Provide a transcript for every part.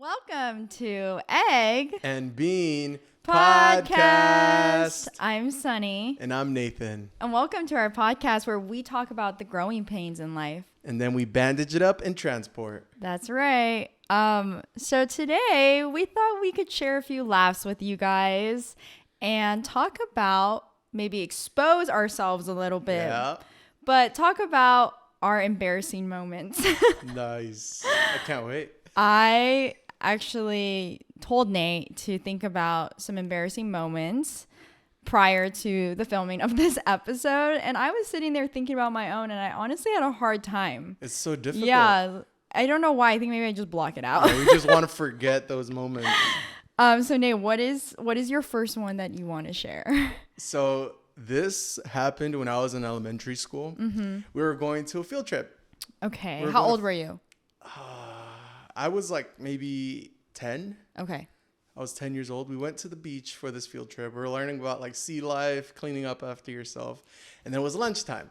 Welcome to Egg and Bean Podcast. I'm Sunny. And I'm Nathan. And welcome to our podcast where we talk about the growing pains in life. And then we bandage it up and transport. That's right. So today we thought we could share a few laughs with you guys and talk about, maybe expose ourselves a little bit. Yeah. But talk about our embarrassing moments. Nice. I can't wait. I actually told Nate to think about some embarrassing moments prior to the filming of this episode, and I was sitting there thinking about my own, and I honestly had a hard time. It's so difficult. Yeah, I don't know why. I think maybe I just block it out. Yeah, we just want to forget those moments. So Nate, what is your first one that you want to share? So this happened when I was in elementary school. Mm-hmm. We were going to a field trip. Okay. How old were you? I was like maybe 10. Okay. I was 10 years old. We went to the beach for this field trip. We were learning about like sea life, cleaning up after yourself. And then it was lunchtime.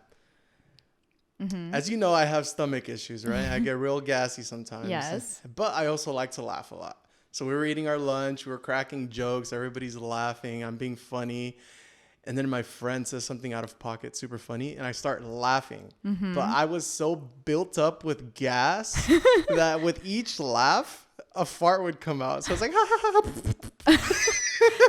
Mm-hmm. As you know, I have stomach issues, right? I get real gassy sometimes. Yes. But I also like to laugh a lot. So we were eating our lunch. We were cracking jokes. Everybody's laughing. I'm being funny. And then my friend says something out of pocket, super funny, and I start laughing. Mm-hmm. But I was so built up with gas that with each laugh, a fart would come out. So I was like,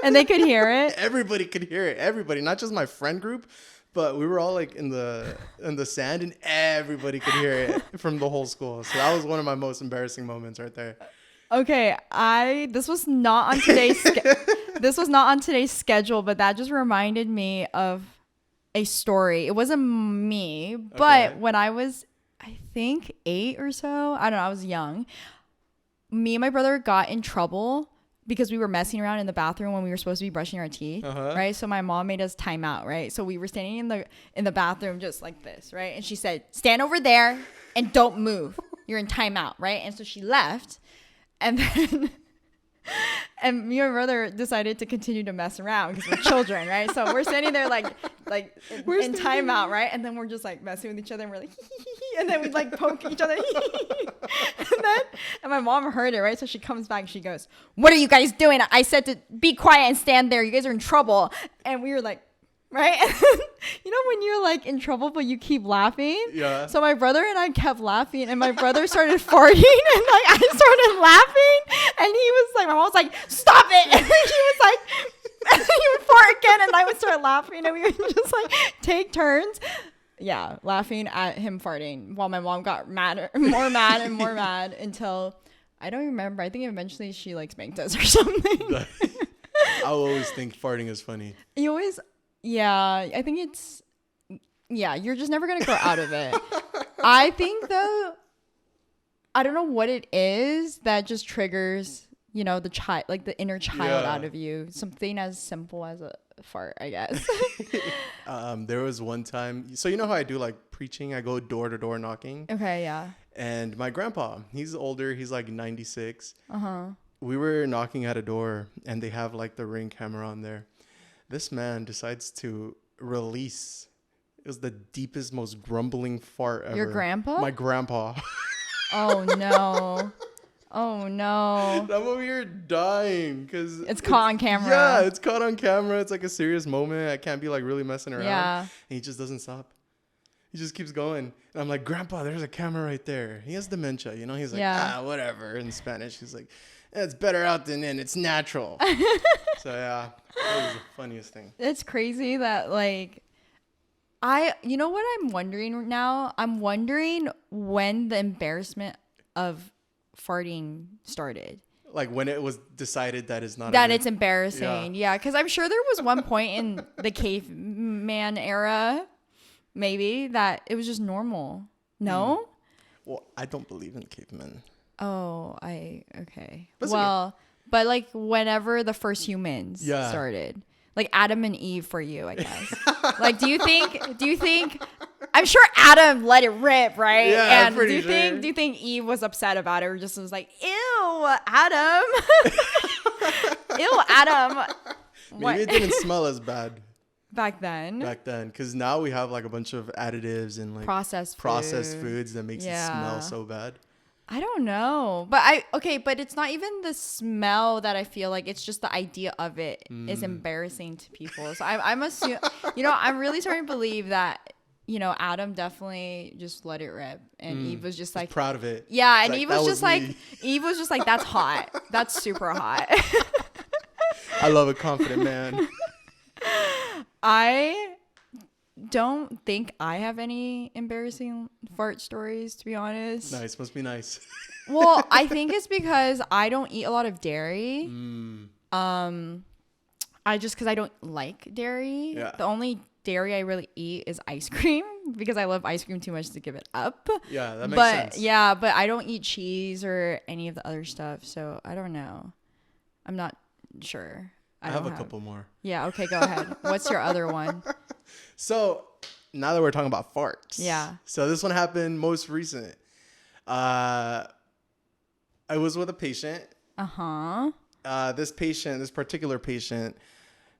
And they could hear it. Everybody could hear it. Everybody, not just my friend group, but we were all like in the sand, and everybody could hear it from the whole school. So that was one of my most embarrassing moments right there. Okay, this was not on today's schedule, but that just reminded me of a story. It wasn't me, but when I was, I think 8 or so, I don't know, I was young. Me and my brother got in trouble because we were messing around in the bathroom when we were supposed to be brushing our teeth, right? So my mom made us time out, right? So we were standing in the bathroom just like this, right? And she said, "Stand over there and don't move. You're in timeout," right? And so she left. And then, and me and my brother decided to continue to mess around because we're children, right? So we're standing there like in timeout, right? And then we're just like messing with each other, and we're like, and then we like poke each other, and my mom heard it, right? So she comes back, and she goes, "What are you guys doing? I said to be quiet and stand there. You guys are in trouble." And we were like, right? You know when you're like in trouble but you keep laughing? Yeah. So my brother and I kept laughing, and my brother started farting, and like I started laughing, and he was like, my mom was like, "Stop it!" And he was like, and he would fart again, and I would start laughing, and we would just like take turns. Yeah, laughing at him farting while my mom got more mad until I don't remember. I think eventually she like spanked us or something. I always think farting is funny. You always. Yeah, I think you're just never going to grow out of it. I think, though, I don't know what it is that just triggers, the child, like the inner child out of you. Something as simple as a fart, I guess. There was one time, so you know how I do like preaching? I go door to door knocking. Okay, yeah. And my grandpa, he's older, he's like 96. We were knocking at a door, and they have like the Ring camera on there. This man decides to release. It was the deepest, most grumbling fart ever. Your grandpa? My grandpa. Oh, no. Oh, no. I'm over here dying because it's caught on camera. Yeah, it's caught on camera. It's like a serious moment. I can't be like really messing around. Yeah. And he just doesn't stop. He just keeps going. And I'm like, "Grandpa, there's a camera right there." He has dementia, He's like, whatever in Spanish. He's like, "It's better out than in. It's natural." So yeah, that was the funniest thing. It's crazy that like, you know what I'm wondering now? I'm wondering when the embarrassment of farting started. Like when it was decided that it's not. That it's embarrassing. Yeah, because I'm sure there was one point in the caveman era, maybe, that it was just normal. No? Well, I don't believe in cavemen. Oh, okay. Well, but like whenever the first humans started, like Adam and Eve for you, I guess. Like, do you think, I'm sure Adam let it rip, right? Yeah, and I'm pretty sure. Do you think Eve was upset about it, or just was like, "Ew, Adam." Ew, Adam. Maybe it didn't smell as bad. Back then, because now we have like a bunch of additives and like processed foods that makes it smell so bad. I don't know. But it's not even the smell that I feel like, it's just the idea of it is embarrassing to people. So I'm assuming, I'm really starting to believe that, Adam definitely just let it rip. And Eve was just like, He's proud of it. Yeah. And Eve was just like, that's hot. That's super hot. I love a confident man. I don't think I have any embarrassing fart stories, to be honest. Nice. Must be nice. Well, I think it's because I don't eat a lot of dairy. Because I don't like dairy. Yeah. The only dairy I really eat is ice cream because I love ice cream too much to give it up. Yeah, that makes sense. Yeah, but I don't eat cheese or any of the other stuff, so I don't know. I'm not sure. I have a couple more. Yeah, okay, go ahead. What's your other one? So now that we're talking about farts. Yeah. So this one happened most recent. I was with a patient. Uh-huh. This particular patient,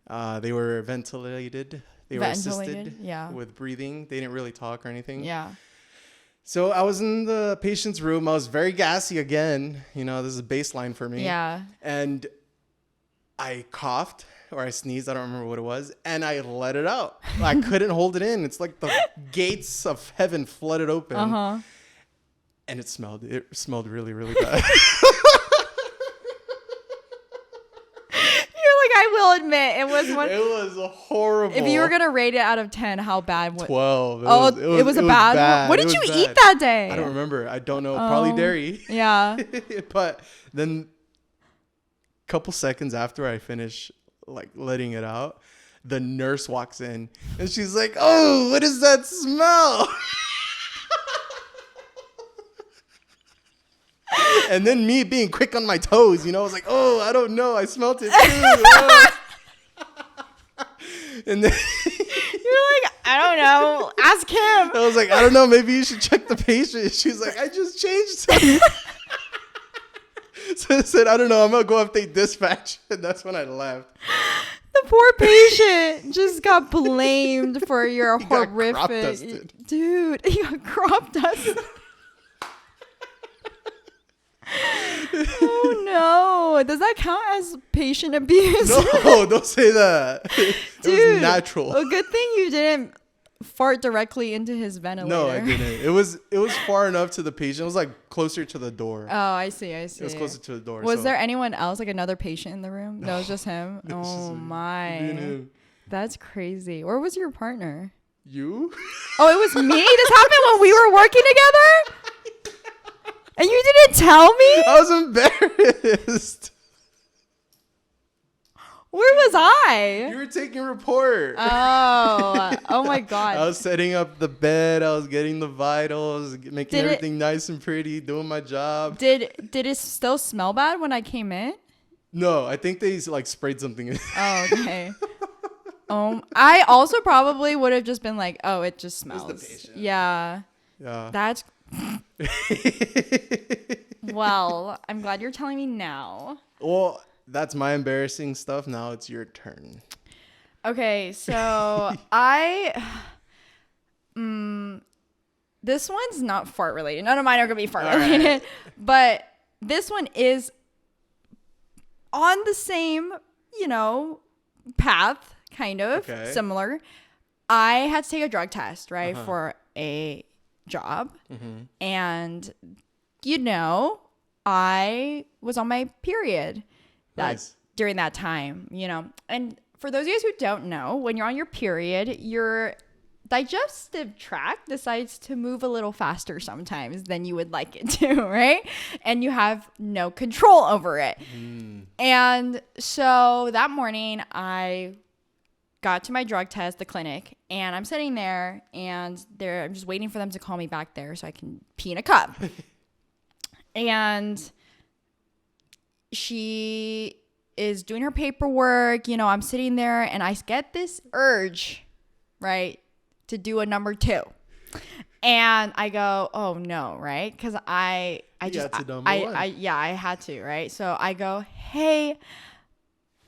they were ventilated. They were assisted with breathing. They didn't really talk or anything. Yeah. So I was in the patient's room. I was very gassy again. This is a baseline for me. Yeah. And I coughed or I sneezed. I don't remember what it was. And I let it out. I couldn't hold it in. It's like the gates of heaven flooded open. Uh-huh. And it smelled really, really bad. I will admit, it was one. It was horrible. If you were gonna rate it out of 10, how bad? 12. It was a bad one. What did you eat that day? I don't remember. I don't know. Probably dairy. Yeah. But then, a couple seconds after I finish, letting it out, the nurse walks in and she's like, "Oh, what is that smell?" And then me being quick on my toes, I was like, "Oh, I don't know. I smelt it too." And then you're like, "I don't know. Ask him." I was like, "I don't know. Maybe you should check the patient." She's like, "I just changed something." So I said, "I don't know. I'm going to go update dispatch." And that's when I left. The poor patient just got blamed for your horrific. Got crop dusted. Dude, he got crop dusted. Oh no! Does that count as patient abuse? No, don't say that. It was natural. A good thing you didn't fart directly into his ventilator. No, I didn't. It was far enough to the patient. It was closer to the door. Oh, I see. It was closer to the door. Was there anyone else, another patient in the room? No, it was just him. Oh my, that's crazy. Where was your partner? You? Oh, it was me. This happened when we were working together. And you didn't tell me? I was embarrassed. Where was I? You were taking report. Oh my God. I was setting up the bed. I was getting the vitals, making everything nice and pretty, doing my job. Did it still smell bad when I came in? No, I think they sprayed something in. Oh, okay. I also probably would have just been like, "Oh, it just smells." It's the patient. Yeah. Yeah. That's. Well, I'm glad you're telling me now. Well, that's my embarrassing stuff. Now it's your turn. Okay, so this one's not fart related. None of mine are gonna be fart related, right. But this one is on the same, path, kind of similar. I had to take a drug test, right, for a job, and I was on my period during that time, and for those of you who don't know, when you're on your period, your digestive tract decides to move a little faster sometimes than you would like it to, right? And you have no control over it. And so that morning I got to my drug test, the clinic, and I'm sitting there and I'm just waiting for them to call me back there so I can pee in a cup. And she is doing her paperwork, I'm sitting there and I get this urge, right, to do a number 2. And I go, oh no, right? Because I had to, right? So I go, hey,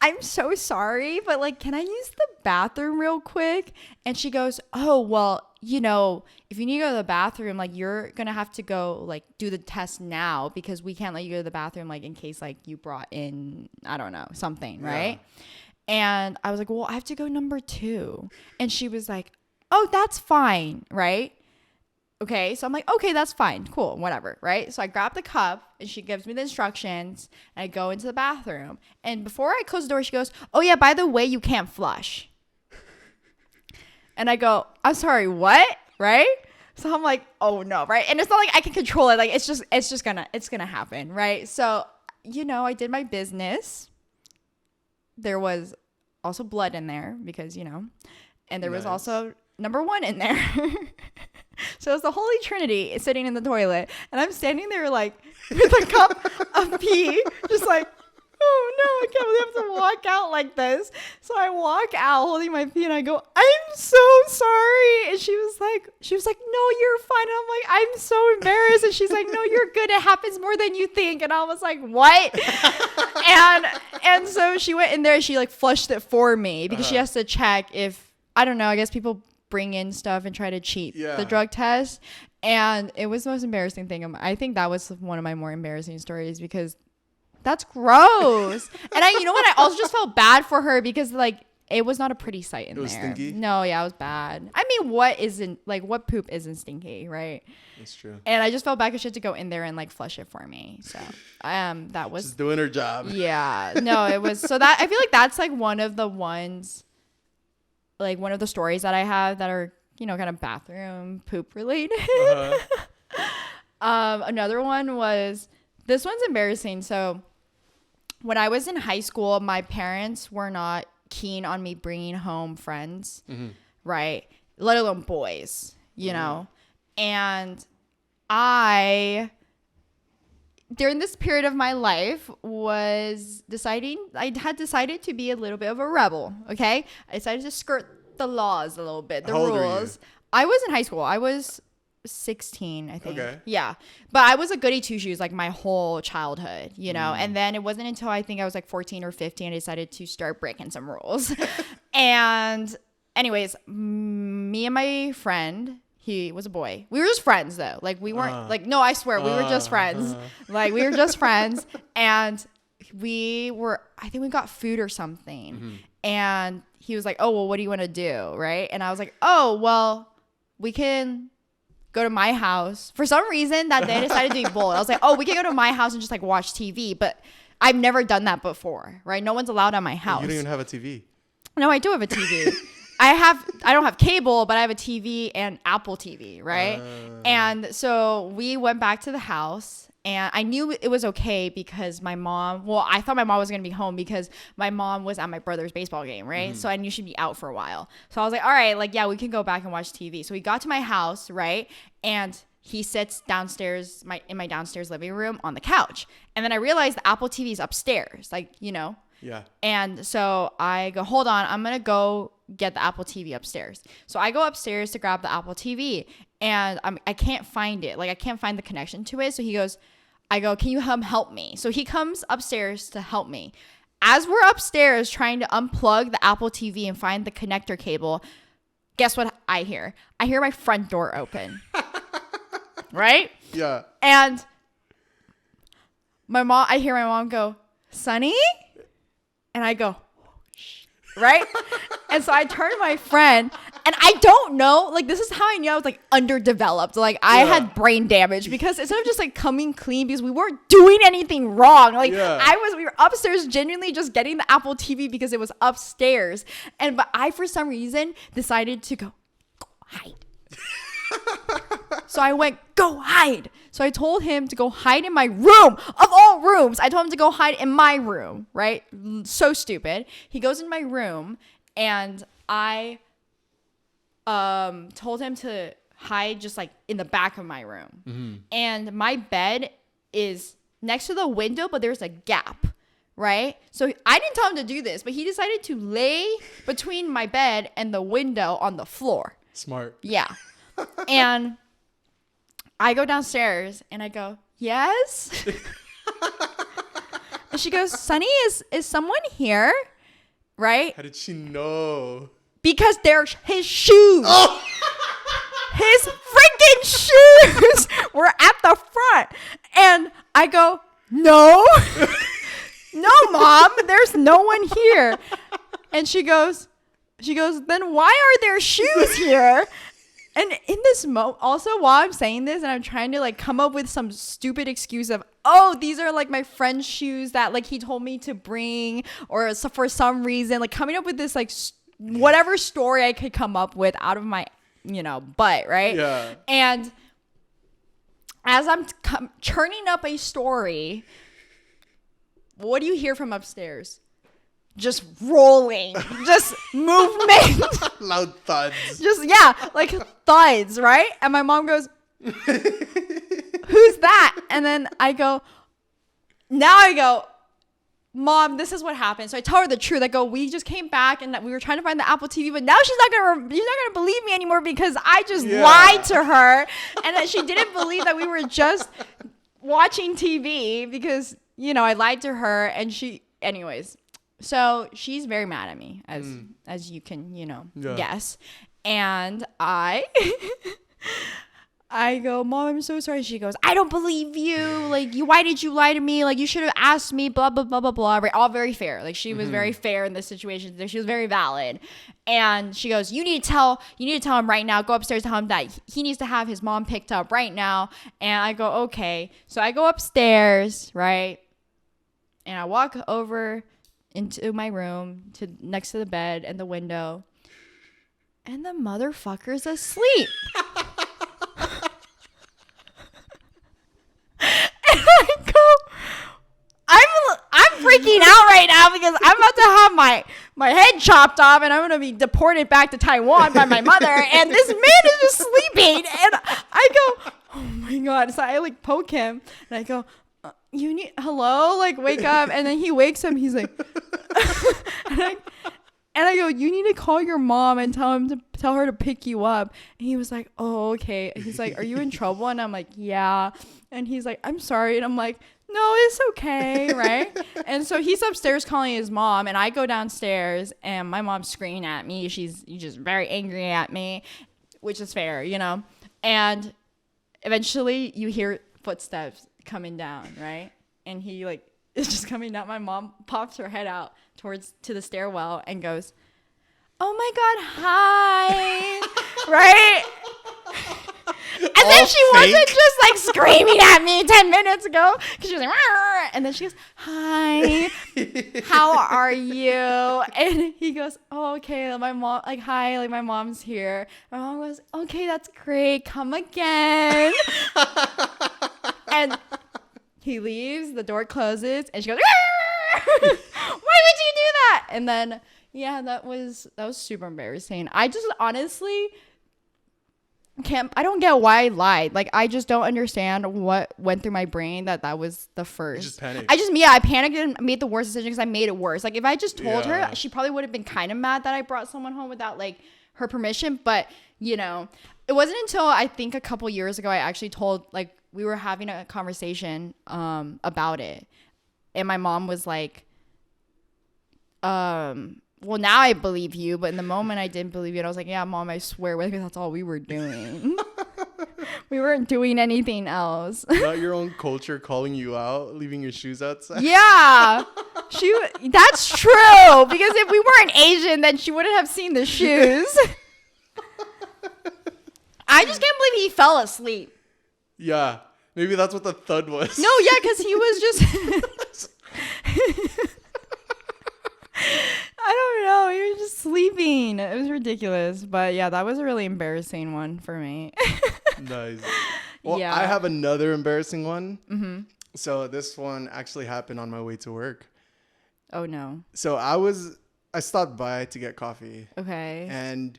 I'm so sorry, but can I use the bathroom real quick? And she goes, oh, well, you know, if you need to go to the bathroom, like, you're going to have to go, like, do the test now because we can't let you go to the bathroom, like, in case, like, you brought in, I don't know, something, right? And I was like, well, I have to go number 2. And she was like, oh, that's fine, right? Okay, so I'm like, okay, that's fine, cool, whatever, right? So I grab the cup, and she gives me the instructions, and I go into the bathroom. And before I close the door, she goes, oh, yeah, by the way, you can't flush. And I go, I'm sorry, what? Right? So I'm like, oh, no, right? And it's not like I can control it. Like, it's gonna happen, right? So, you know, I did my business. There was also blood in there because, you know, and there was also number 1 in there. So it's the Holy Trinity sitting in the toilet, and I'm standing there like with a cup of pee, just like, oh no, I can't believe I have to walk out like this. So I walk out holding my pee, and I go, I'm so sorry. And she was like, no, you're fine. And I'm like, I'm so embarrassed. And she's like, no, you're good. It happens more than you think. And I was like, what? and so she went in there. She like flushed it for me because she has to check if, I don't know, I guess people bring in stuff and try to cheat the drug test. And it was the most embarrassing thing. I think that was one of my more embarrassing stories because that's gross. And you know what? I also just felt bad for her because like it was not a pretty sight in there. It was stinky? No, yeah, it was bad. I mean, what poop isn't stinky, right? That's true. And I just felt bad because she had to go in there and like flush it for me. So that was just doing her job. Yeah. No, it was so that I feel like that's like one of the stories that I have that are, you know, kind of bathroom poop related. Another one was, this one's embarrassing. So when I was in high school, my parents were not keen on me bringing home friends, right? Let alone boys, you know? And during this period of my life I had decided to be a little bit of a rebel, okay? I decided to skirt the laws a little bit, the rules. I was in high school. I was 16, I think. Okay. Yeah. But I was a goody two-shoes like my whole childhood, you know? And then it wasn't until I think I was like 14 or 15 I decided to start breaking some rules. And anyways, me and my friend, he was a boy. We were just friends though. Like we weren't like, no, I swear we were just friends. Like we were just friends. And I think we got food or something. And he was like, oh, well, what do you want to do? Right. And I was like, oh, well, we can go to my house. For some reason that day I decided to be bold. I was like, oh, we can go to my house and just like watch TV. But I've never done that before. Right. No one's allowed at my house. You don't even have a TV. No, I do have a TV. I don't have cable, but I have a TV and Apple TV, right? And so we went back to the house, and I knew it was okay because I thought my mom was going to be home because my mom was at my brother's baseball game, right? So I knew she'd be out for a while. So I was like, all right, like, yeah, we can go back and watch TV. So we got to my house, right? And he sits downstairs, in my downstairs living room on the couch. And then I realized the Apple TV is upstairs, like, you know. Yeah. And so I go, hold on, I'm going to go get the Apple TV upstairs. So I go upstairs to grab the Apple TV, and I can't find it. Like, I can't find the connection to it. So I go, can you help me? So he comes upstairs to help me. As we're upstairs trying to unplug the Apple TV and find the connector cable, guess what I hear? I hear my front door open. Right? Yeah. And I hear my mom go, Sonny? And I go, right? And so I turn to my friend, and I don't know, like, this is how I knew I was like underdeveloped. Like I had brain damage because instead of just like coming clean because we weren't doing anything wrong. Like we were upstairs genuinely just getting the Apple TV because it was upstairs. But I, for some reason, decided to go hide. So I went, go hide. So I told him to go hide in my room. Of all rooms, I told him to go hide in my room, right? So stupid. He goes in my room, and I told him to hide just like in the back of my room. And my bed is next to the window, but there's a gap, right? So I didn't tell him to do this, but he decided to lay between my bed and the window on the floor. Smart. Yeah. And I go downstairs and I go, yes. And she goes, Sonny, is someone here? Right? How did she know? Because they're his shoes. Oh. his freaking shoes were at the front. And I go, no, no, Mom, there's no one here. And she goes, then why are there shoes here? And in this also while I'm saying this and I'm trying to like come up with some stupid excuse of, oh, these are like my friend's shoes that like he told me to bring, or so for some reason, like coming up with this like whatever story I could come up with out of my, butt, right? Yeah. And as I'm churning up a story, what do you hear from upstairs? Just rolling, just movement. Loud thuds. Just, yeah, like thuds, right? And my mom goes, who's that? And then I go, Mom, this is what happened. So I tell her the truth. I go, we just came back and we were trying to find the Apple TV, but now she's not gonna believe me anymore because I just lied to her, and that she didn't believe that we were just watching TV because I lied to her, and anyways. So she's very mad at me, as you can, guess. And I go, Mom, I'm so sorry. She goes, I don't believe you. Like, why did you lie to me? Like, you should have asked me, blah, blah, blah, blah, blah. Right? All very fair. Like, she was very fair in this situation. She was very valid. And she goes, you need to tell him right now. Go upstairs, tell him that he needs to have his mom picked up right now. And I go, okay. So I go upstairs, right? And I walk over into my room next to the bed and the window, and the motherfucker's asleep. And I go, I'm freaking out right now because I'm about to have my head chopped off and I'm gonna be deported back to Taiwan by my mother, and this man is just sleeping. And I go, oh my God. So I like poke him and I go, hello, like wake up. And then he wakes up, he's like and I go, you need to call your mom and tell her to pick you up. And he was like, oh, okay. And he's like, are you in trouble? And I'm like, yeah. And he's like, I'm sorry. And I'm like, no, it's okay, right? And so he's upstairs calling his mom, and I go downstairs and my mom's screaming at me. She's just very angry at me, which is fair, and eventually you hear footsteps coming down, right? And he like is just coming down. My mom pops her head out to the stairwell and goes, oh my God, hi. Right? And then she wasn't just like screaming at me 10 minutes ago, because she was like, "Rrr," and then she goes, hi, how are you? And he goes, oh, okay. My mom, like, hi, like my mom's here. My mom goes, okay, that's great. Come again. And he leaves, the door closes, and she goes, why would you do that? And then, yeah, that was super embarrassing. I just honestly I don't get why I lied. Like, I just don't understand what went through my brain that was the first. You just panicked. I panicked and made the worst decision because I made it worse. Like, if I just told her, she probably would have been kind of mad that I brought someone home without like her permission. But, it wasn't until I think a couple years ago I actually told, like, we were having a conversation about it, and my mom was like, well, now I believe you, but in the moment I didn't believe you. And I was like, yeah, Mom, I swear, that's all we were doing. We weren't doing anything else. Not your own culture calling you out, leaving your shoes outside. Yeah, that's true. Because if we weren't Asian, then she wouldn't have seen the shoes. I just can't believe he fell asleep. Yeah, maybe that's what the thud was. No, yeah, because he was just... I don't know. He was just sleeping. It was ridiculous. But yeah, that was a really embarrassing one for me. Nice. Well, yeah. I have another embarrassing one. Mm-hmm. So this one actually happened on my way to work. Oh, no. So I stopped by to get coffee. Okay. And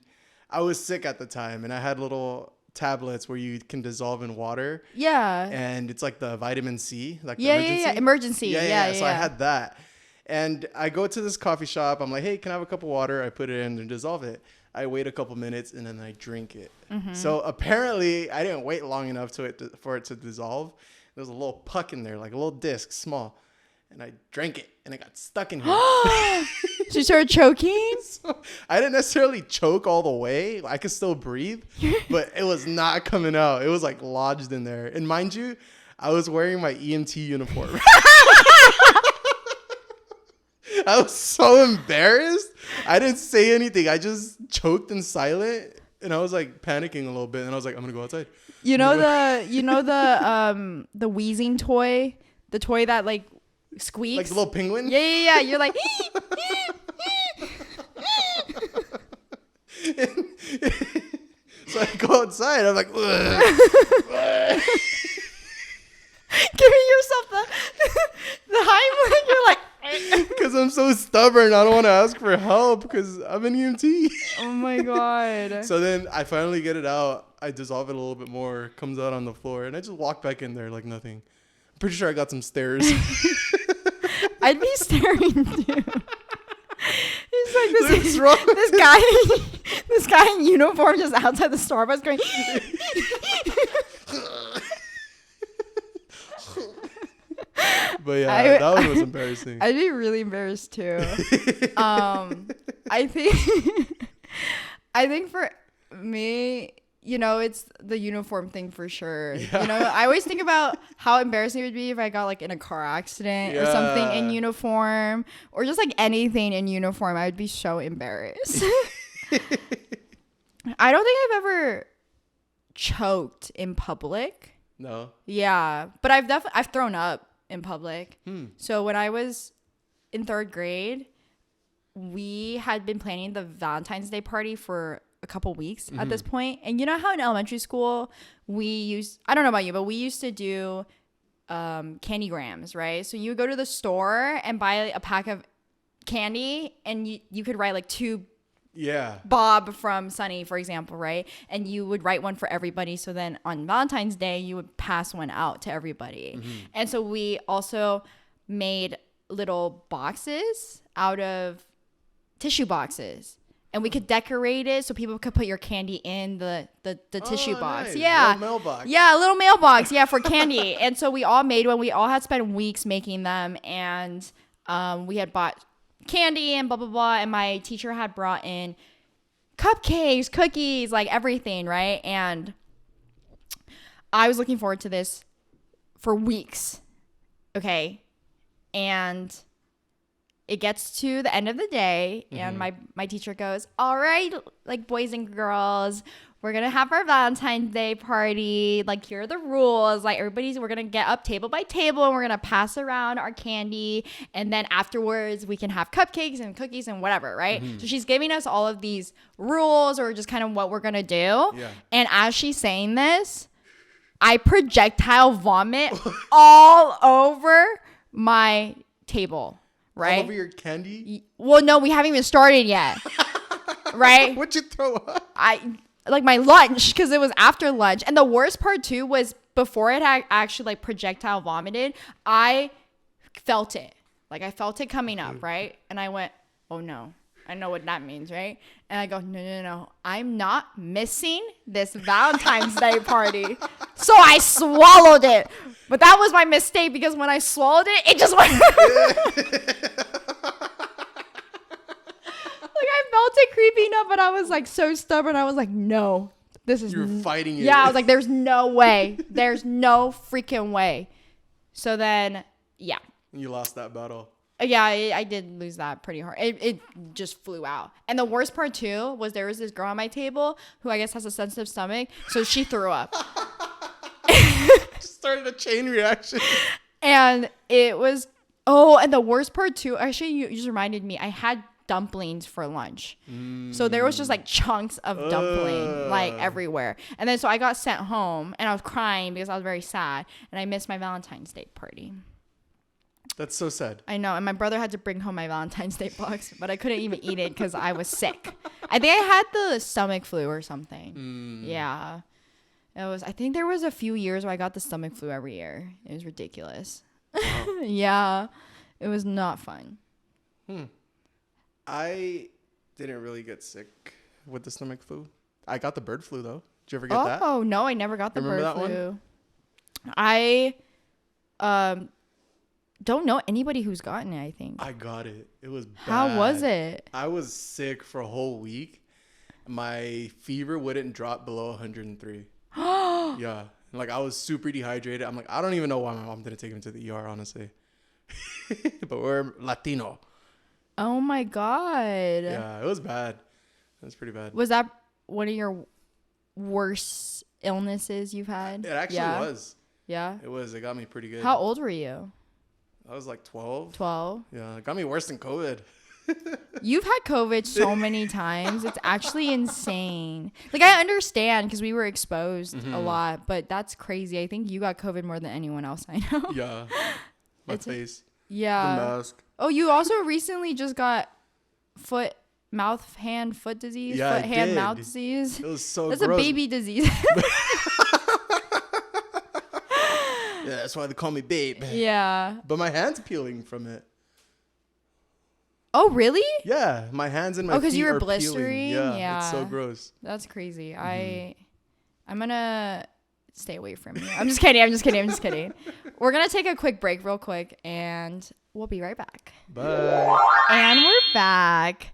I was sick at the time, and I had little tablets where you can dissolve in water. Yeah. And it's like the vitamin C, like the emergency. Yeah. So I had that. And I go to this coffee shop. I'm like, hey, can I have a cup of water? I put it in and dissolve it. I wait a couple minutes and then I drink it. Mm-hmm. So apparently I didn't wait long enough for it to dissolve. There's a little puck in there, like a little disc, small. and I drank it, and it got stuck in here. So you started choking? So I didn't necessarily choke all the way. I could still breathe, but it was not coming out. It was like lodged in there. And mind you, I was wearing my EMT uniform. I was so embarrassed. I didn't say anything. I just choked in silent, and I was like panicking a little bit. And I was like, I'm gonna go outside. You know the wheezing toy, the toy that like squeaks, like the little penguin. Yeah. You're like. So I go outside. I'm like, giving yourself the Heimlich. You're like, because I'm so stubborn. I don't want to ask for help because I'm an EMT. oh my god. So then I finally get it out. I dissolve it a little bit more. Comes out on the floor, and I just walk back in there like nothing. I'm pretty sure I got some stares. I'd be staring too. He's like this guy in uniform just outside the Starbucks going. But yeah, that one was embarrassing. I'd be really embarrassed too. I think for me, it's the uniform thing for sure. Yeah. I always think about how embarrassing it would be if I got like in a car accident or something in uniform, or just like anything in uniform. I would be so embarrassed. I don't think I've ever choked in public. No. Yeah, but I've thrown up in public. So when I was in 3rd grade, we had been planning the Valentine's Day party for a couple weeks at this point. And you know how in elementary school I don't know about you, but we used to do candygrams, right? So you would go to the store and buy a pack of candy, and you could write like two. Yeah. Bob from Sunny, for example, right? And you would write one for everybody. So then on Valentine's Day, you would pass one out to everybody. And so we also made little boxes out of tissue boxes. And we could decorate it so people could put your candy in the tissue box. Nice. Yeah. Little mailbox. Yeah, a little mailbox. Yeah, for candy. And so we all made one. We all had spent weeks making them. And we had bought candy and blah blah blah, and my teacher had brought in cupcakes, cookies, like everything, right? And I was looking forward to this for weeks. Okay. And it gets to the end of the day, and my teacher goes, all right, like boys and girls, we're going to have our Valentine's Day party. Like, here are the rules. Like, we're going to get up table by table, and we're going to pass around our candy. And then afterwards, we can have cupcakes and cookies and whatever, right? So she's giving us all of these rules, or just kind of what we're going to do. Yeah. And as she's saying this, I projectile vomit all over my table, right? All over your candy? Well, no, we haven't even started yet. Right? What'd you throw up? Like my lunch, because it was after lunch. And the worst part too was before it had actually like projectile vomited, I felt it. Like I felt it coming up, right? And I went, oh no, I know what that means, right? And I go, no, I'm not missing this Valentine's Day party. So I swallowed it. But that was my mistake, because when I swallowed it, it just went. I felt it creeping up, but I was like so stubborn. I was like, no, this is. You're fighting it. Yeah, I was like, there's no way. There's no freaking way. So then, yeah. You lost that battle. Yeah, I did lose that pretty hard. It just flew out. And the worst part too was there was this girl on my table who I guess has a sensitive stomach, so she threw up. Started a chain reaction. And it was, and the worst part too, actually, you just reminded me, I had dumplings for lunch. So there was just like chunks of dumpling like everywhere. And then so I got sent home, and I was crying because I was very sad, and I missed my Valentine's Day party. That's so sad. I know. And my brother had to bring home my Valentine's Day box, but I couldn't even eat it because I was sick. I think I had the stomach flu or something. Yeah. I think there was a few years where I got the stomach flu every year. It was ridiculous. Wow. Yeah. It was not fun. I didn't really get sick with the stomach flu. I got the bird flu though. Did you ever get that? Oh no, I never got the bird flu. One? I don't know anybody who's gotten it, I think. I got it. It was bad. How was it? I was sick for a whole week. My fever wouldn't drop below 103. Yeah. Like, I was super dehydrated. I'm like, I don't even know why my mom didn't take him to the ER, honestly. But we're Latino. Oh my God. Yeah, it was bad. It was pretty bad. Was that one of your worst illnesses you've had? It actually was. Yeah? It was. It got me pretty good. How old were you? I was like 12. 12? Yeah, it got me worse than COVID. You've had COVID so many times. It's actually insane. Like, I understand because we were exposed a lot, but that's crazy. I think you got COVID more than anyone else I know. Yeah. My face. Yeah. The mask. Oh, you also recently just got foot disease. Yeah, foot, hand, mouth disease. It was so That's gross. a baby disease. Yeah, that's why they call me babe. Yeah. But my hand's peeling from it. Oh, really? Yeah, my hands and my feet because you were are blistering. peeling. Yeah, it's so gross. That's crazy. I'm gonna stay away from you. I'm just kidding. We're gonna take a quick break, real quick, and we'll be right back. Bye. And we're back.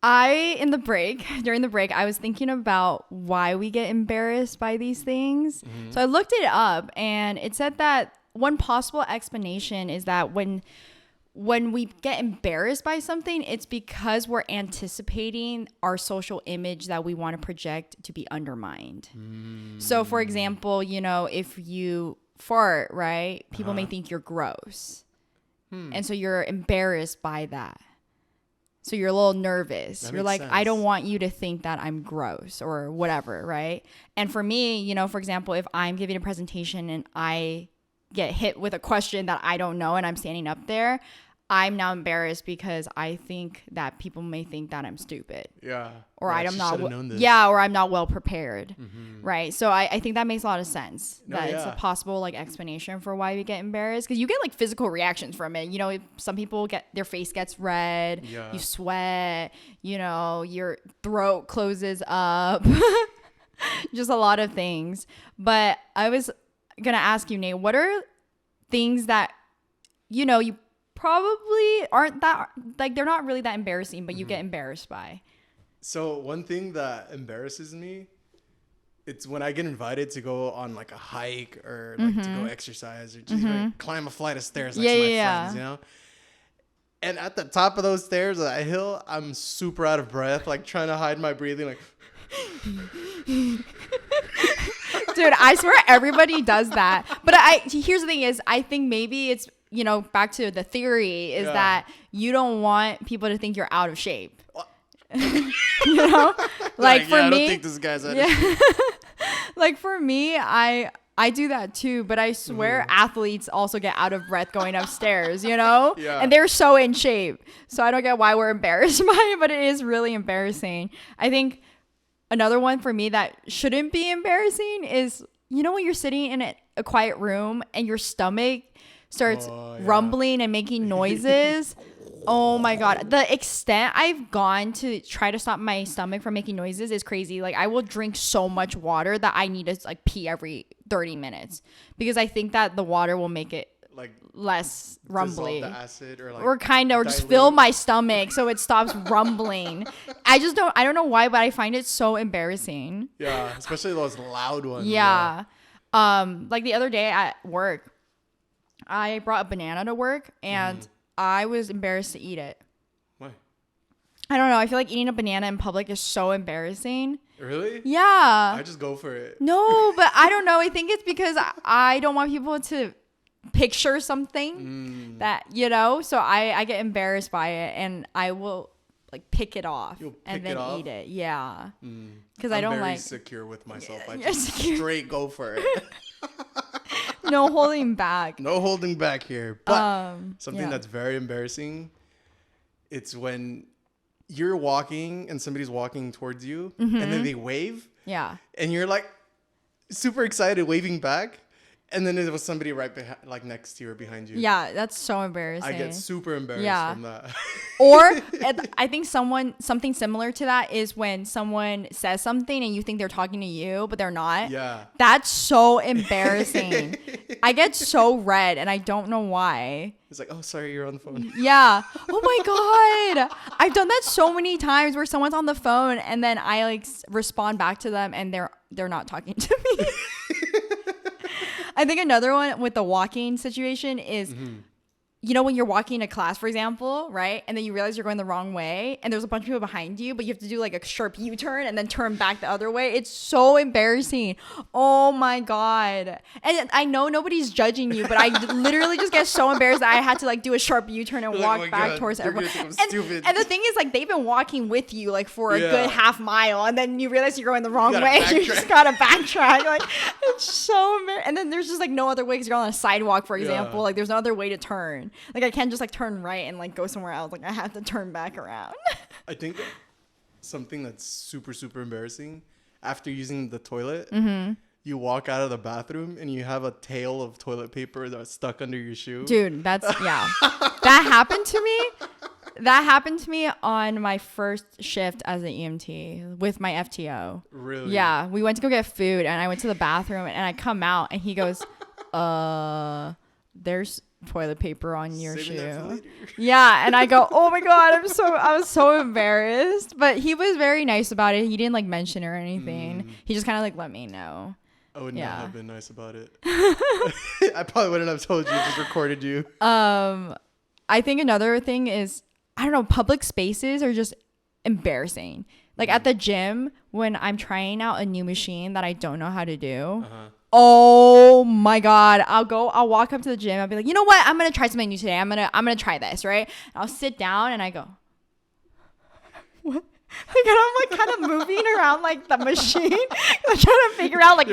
During the break, I was thinking about why we get embarrassed by these things. So I looked it up, and it said that one possible explanation is that when we get embarrassed by something, it's because we're anticipating our social image that we want to project to be undermined. So, for example, if you fart, right, people may think you're gross. And so you're embarrassed by that. So you're a little nervous. You're like, sense. I don't want you to think that I'm gross or whatever, right? And for me, for example, if I'm giving a presentation and I get hit with a question that I don't know and I'm standing up there, I'm now embarrassed because I think that people may think that I'm stupid. Yeah. Or or I'm not well prepared. Right. So I think that makes a lot of sense. It's a possible explanation for why we get embarrassed. Because you get physical reactions from it. If some people their face gets red, you sweat, your throat closes up. Just a lot of things. But I was gonna ask you, Nate, what are things that you probably aren't that they're not really that embarrassing, but you get embarrassed by? So one thing that embarrasses me, it's when I get invited to go on a hike or to go exercise or just climb a flight of stairs next to my friends, And at the top of those stairs of that hill, I'm super out of breath, trying to hide my breathing, Dude, I swear everybody does that. But here's the thing is, I think maybe it's, back to the theory is that you don't want people to think you're out of shape. For me, I don't think this guy's out of shape. For me, I do that too, but I swear athletes also get out of breath going upstairs, Yeah. And they're so in shape. So I don't get why we're embarrassed by it, but it is really embarrassing. I think another one for me that shouldn't be embarrassing is, when you're sitting in a quiet room and your stomach starts rumbling and making noises. Oh my God. The extent I've gone to try to stop my stomach from making noises is crazy. I will drink so much water that I need to pee every 30 minutes because I think that the water will make it less rumbly. The acid or just fill my stomach so it stops rumbling. I don't know why, but I find it so embarrassing. Yeah, especially those loud ones. Yeah. The other day at work, I brought a banana to work and I was embarrassed to eat it. Why? I don't know. I feel like eating a banana in public is so embarrassing. Really? Yeah. I just go for it. No, but I don't know. I think it's because I don't want people to picture something that, so I get embarrassed by it and I will pick it off and then eat it. Yeah. Because I don't I'm very secure with myself. Yeah, I just straight go for it. No holding back. No holding back here. But something that's very embarrassing, it's when you're walking and somebody's walking towards you and then they wave. Yeah. And you're super excited waving back. And then there was somebody right behind, like next to you or behind you. Yeah, that's so embarrassing. I get super embarrassed from that. Or I think something similar to that is when someone says something and you think they're talking to you, but they're not. Yeah. That's so embarrassing. I get so red and I don't know why. It's like, oh, sorry, you're on the phone. Yeah. Oh my God. I've done that so many times where someone's on the phone and then I like respond back to them and they're not talking to me. I think another one with the walking situation is, you know, when you're walking to class, for example, right? And then you realize you're going the wrong way and there's a bunch of people behind you, but you have to do like a sharp U-turn and then turn back the other way. It's so embarrassing. Oh my God. And I know nobody's judging you, but I literally just get so embarrassed that I had to like do a sharp U-turn and walk back towards everyone. And the thing is like they've been walking with you like for a good half mile and then you realize you're going the wrong way. You just gotta backtrack. Like it's so embarrassing. And then there's just like no other way because you're on a sidewalk, for example. Like there's no other way to turn. Like I can't just like turn right and like go somewhere else. Like I have to turn back around. I think something that's super, super embarrassing after using the toilet, you walk out of the bathroom and you have a tail of toilet paper that's stuck under your shoe. Dude, that's, yeah. That happened to me. That happened to me on my first shift as an EMT with my FTO. Really? Yeah. We went to go get food and I went to the bathroom and I come out and he goes, there's toilet paper on your shoe. Yeah. And I go, oh my God, I was so embarrassed. But he was very nice about it. He didn't like mention or anything. He just kind of like let me know. I would not have been nice about it. I probably wouldn't have told you, just recorded you. I think another thing is, I don't know, public spaces are just embarrassing. Like at the gym, when I'm trying out a new machine that I don't know how to do. Oh my God. I'll walk up to the gym. I'll be like, you know what? I'm going to try something new today. I'm going to try this, right? And I'll sit down and I go, what? Like I'm like kind of moving around like the machine. I'm trying to figure out like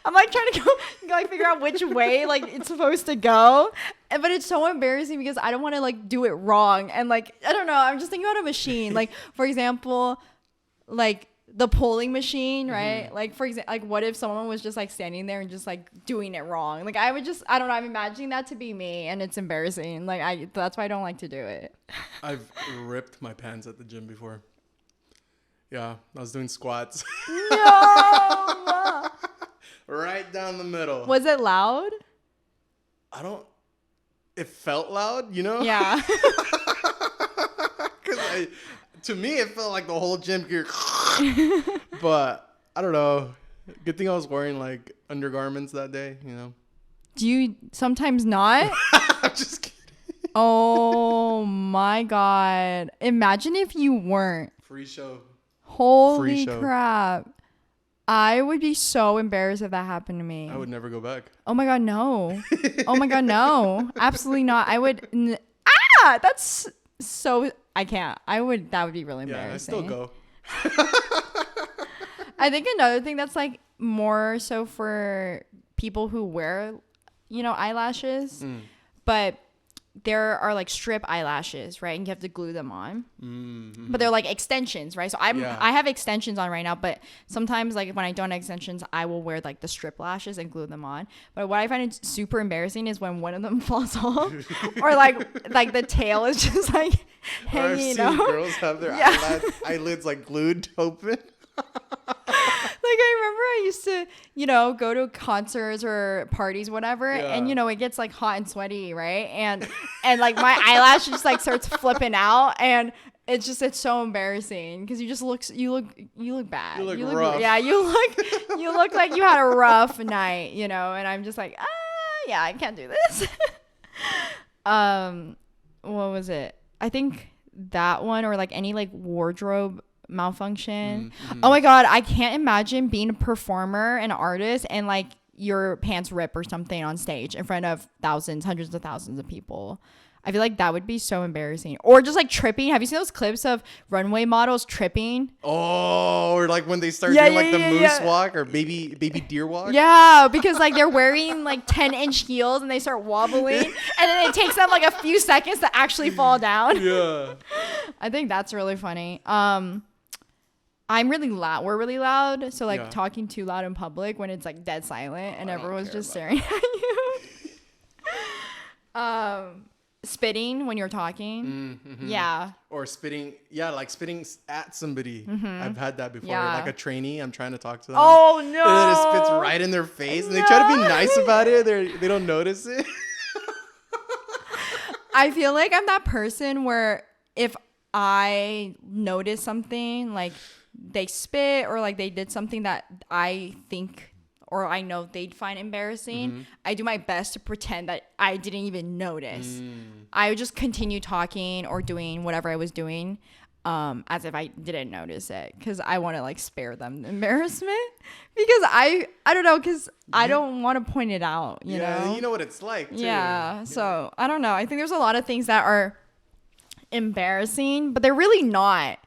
I'm like trying to go like figure out which way like it's supposed to go. But it's so embarrassing because I don't want to like do it wrong. And like, I don't know, I'm just thinking about a machine. Like for example, like the pulling machine, right? Like for example, like what if someone was just like standing there and just like doing it wrong? Like I don't know, I'm imagining that to be me and it's embarrassing. Like that's why I don't like to do it. I've ripped my pants at the gym before. Yeah, I was doing squats. No! Right down the middle. Was it loud? It felt loud, you know? Yeah. To me, it felt like the whole gym gear. But I don't know. Good thing I was wearing like undergarments that day, you know? Do you sometimes not? I'm just kidding. Oh my God. Imagine if you weren't. Free show. Holy crap. I would be so embarrassed if that happened to me. I would never go back. Oh my God, no. Oh my God, no. Absolutely not. I would. That's so. I can't. That would be really embarrassing. Yeah, I still go. I think another thing that's like more so for people who wear, you know, eyelashes, but there are like strip eyelashes, right? And you have to glue them on. But they're like extensions, right? So I have extensions on right now, but sometimes like when I don't have extensions, I will wear like the strip lashes and glue them on. But what I find is super embarrassing is when one of them falls off or like the tail is just like hanging out. Girls have their eyelids like glued open. Like I remember I used to, you know, go to concerts or parties, whatever, and you know it gets like hot and sweaty, right? And like my eyelash just like starts flipping out, and it's so embarrassing because you look bad. You look rough. Yeah, you look like you had a rough night, you know. And I'm just like, yeah, I can't do this. What was it? I think that one or like any like wardrobe malfunction. Oh my God, I can't imagine being a performer, an artist, and like your pants rip or something on stage in front of thousands, hundreds of thousands of people. I feel like that would be so embarrassing. Or just like tripping. Have you seen those clips of runway models tripping? Oh, or like when they start doing like the moose walk or baby deer walk. Yeah, because like they're wearing like 10-inch heels and they start wobbling and then it takes them like a few seconds to actually fall down. Yeah. I think that's really funny. I'm really loud. We're really loud. So like Yeah. talking too loud in public when it's like dead silent and I don't everyone's care just about staring at you. Spitting when you're talking. Mm-hmm. Yeah. Or spitting. Yeah, like spitting at somebody. Mm-hmm. I've had that before. Yeah. Like a trainee, I'm trying to talk to them. Oh And then it spits no. right in their face. And they try to be nice about it. They don't notice it. I feel like I'm that person where if I notice something, like they spit or like they did something that I think or I know they'd find embarrassing, I do my best to pretend that I didn't even notice. I would just continue talking or doing whatever I was doing as if I didn't notice it, because I want to like spare them the embarrassment, because I don't know, because I don't want to point it out, you know? You know what it's like, too. Yeah, so I don't know. I think there's a lot of things that are embarrassing, but they're really not.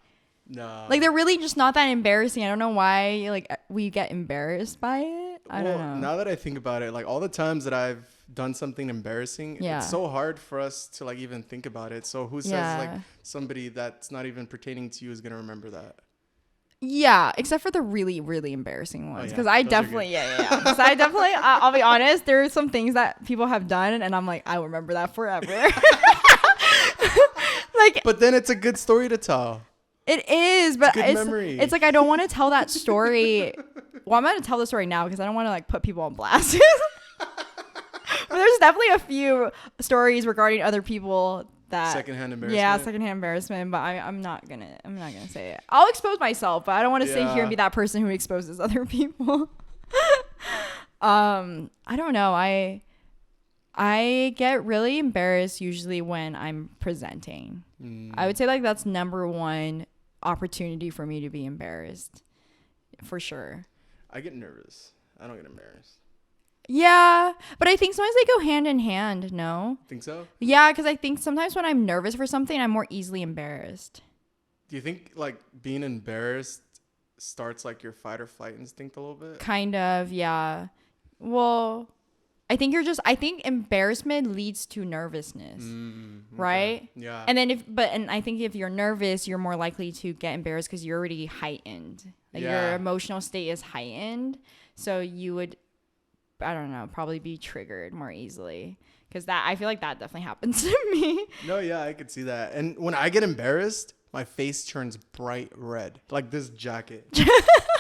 No. Like, they're really just not that embarrassing. I don't know why, like, we get embarrassed by it. I don't know. Now that I think about it, like, all the times that I've done something embarrassing, it's so hard for us to, like, even think about it. So who says, like, somebody that's not even pertaining to you is going to remember that? Yeah, except for the really, really embarrassing ones. Because I Those definitely, Because I definitely, I'll be honest, there are some things that people have done, and I'm like, I will remember that forever. Like, but then it's a good story to tell. It is, but it's like I don't want to tell that story. Well, I'm going to tell the story now because I don't want to like put people on blast. But there's definitely a few stories regarding other people that secondhand embarrassment. Yeah, secondhand embarrassment. But I'm not gonna say it. I'll expose myself, but I don't want to sit here and be that person who exposes other people. I don't know. I get really embarrassed usually when I'm presenting. I would say like that's number one opportunity for me to be embarrassed, for sure. I get nervous. I don't get embarrassed. Yeah, but I think sometimes they go hand in hand. No? Think so? Yeah, because I think sometimes when I'm nervous for something, I'm more easily embarrassed. Do you think like being embarrassed starts like your fight or flight instinct a little bit? Kind of, yeah. Well, I think embarrassment leads to nervousness, right? Yeah. And then I think if you're nervous, you're more likely to get embarrassed because you're already heightened. Like your emotional state is heightened, so you would, I don't know, probably be triggered more easily. Because I feel like that definitely happens to me. No, yeah, I could see that. And when I get embarrassed, my face turns bright red, like this jacket.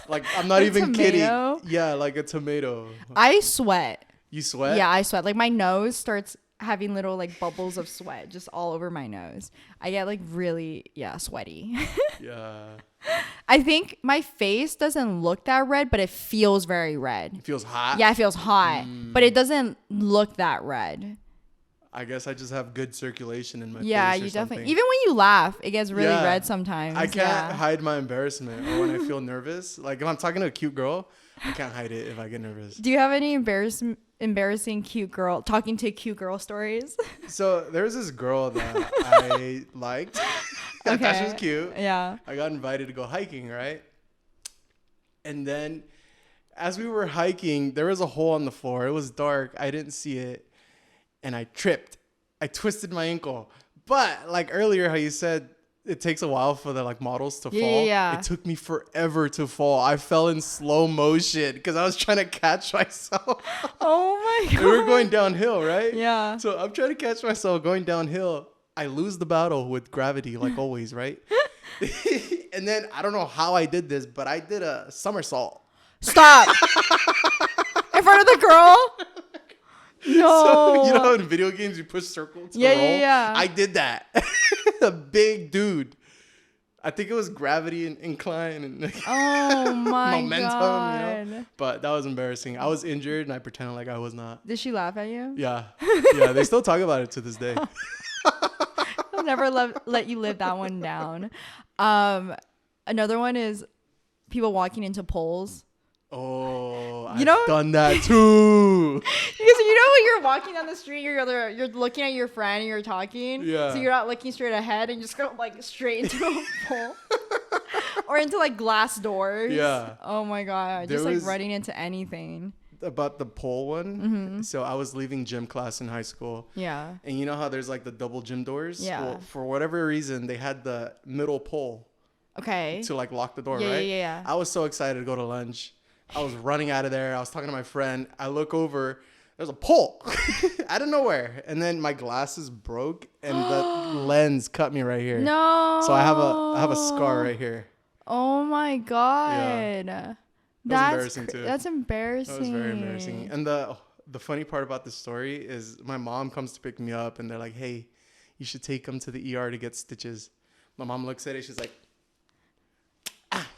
Like I'm not even kidding. Yeah, like a tomato. I sweat. You sweat? Yeah, I sweat. Like my nose starts having little like bubbles of sweat just all over my nose. I get like really, sweaty. Yeah. I think my face doesn't look that red, but it feels very red. It feels hot? Yeah, it feels hot, but it doesn't look that red. I guess I just have good circulation in my face. Yeah, you definitely. Even when you laugh, it gets really red sometimes. I can't hide my embarrassment or when I feel nervous. Like if I'm talking to a cute girl, I can't hide it if I get nervous. Do you have any embarrassing talking to cute girl stories? So there's this girl that I liked. I thought she was cute. Yeah. I got invited to go hiking, right? And then as we were hiking, there was a hole on the floor. It was dark. I didn't see it. And I tripped. I twisted my ankle. But like earlier how you said it takes a while for the like models to fall. Yeah. It took me forever to fall. I fell in slow motion because I was trying to catch myself. Oh my God. We were going downhill, right? Yeah. So I'm trying to catch myself going downhill. I lose the battle with gravity like always, right? And then I don't know how I did this, but I did a somersault. Stop. In front of the girl? No. So, you know how in video games you push circle to roll? Yeah. I did that. A big dude. I think it was gravity and incline and oh my momentum, God. you know? But that was embarrassing. I was injured and I pretended like I was not. Did she laugh at you? Yeah. Yeah, they still talk about it to this day. I'll never let you live that one down. Another one is people walking into poles. Oh, you know, I've done that too. Because you know when you're walking down the street, you're looking at your friend and you're talking. Yeah. So you're not looking straight ahead and you just go like straight into a pole. Or into like glass doors. Yeah. Oh my God. Just like running into anything. About the pole one. Mm-hmm. So I was leaving gym class in high school. Yeah. And you know how there's like the double gym doors? Yeah. Well, for whatever reason, they had the middle pole. Okay. To like lock the door, Yeah, right? yeah. I was so excited to go to lunch. I was running out of there. I was talking to my friend. I look over. There's a pole out of nowhere. And then my glasses broke and the lens cut me right here. No. So I have a scar right here. Oh my God. Yeah. That's embarrassing too. That's embarrassing. That was very embarrassing. And the funny part about this story is my mom comes to pick me up and they're like, hey, you should take him to the ER to get stitches. My mom looks at it. She's like,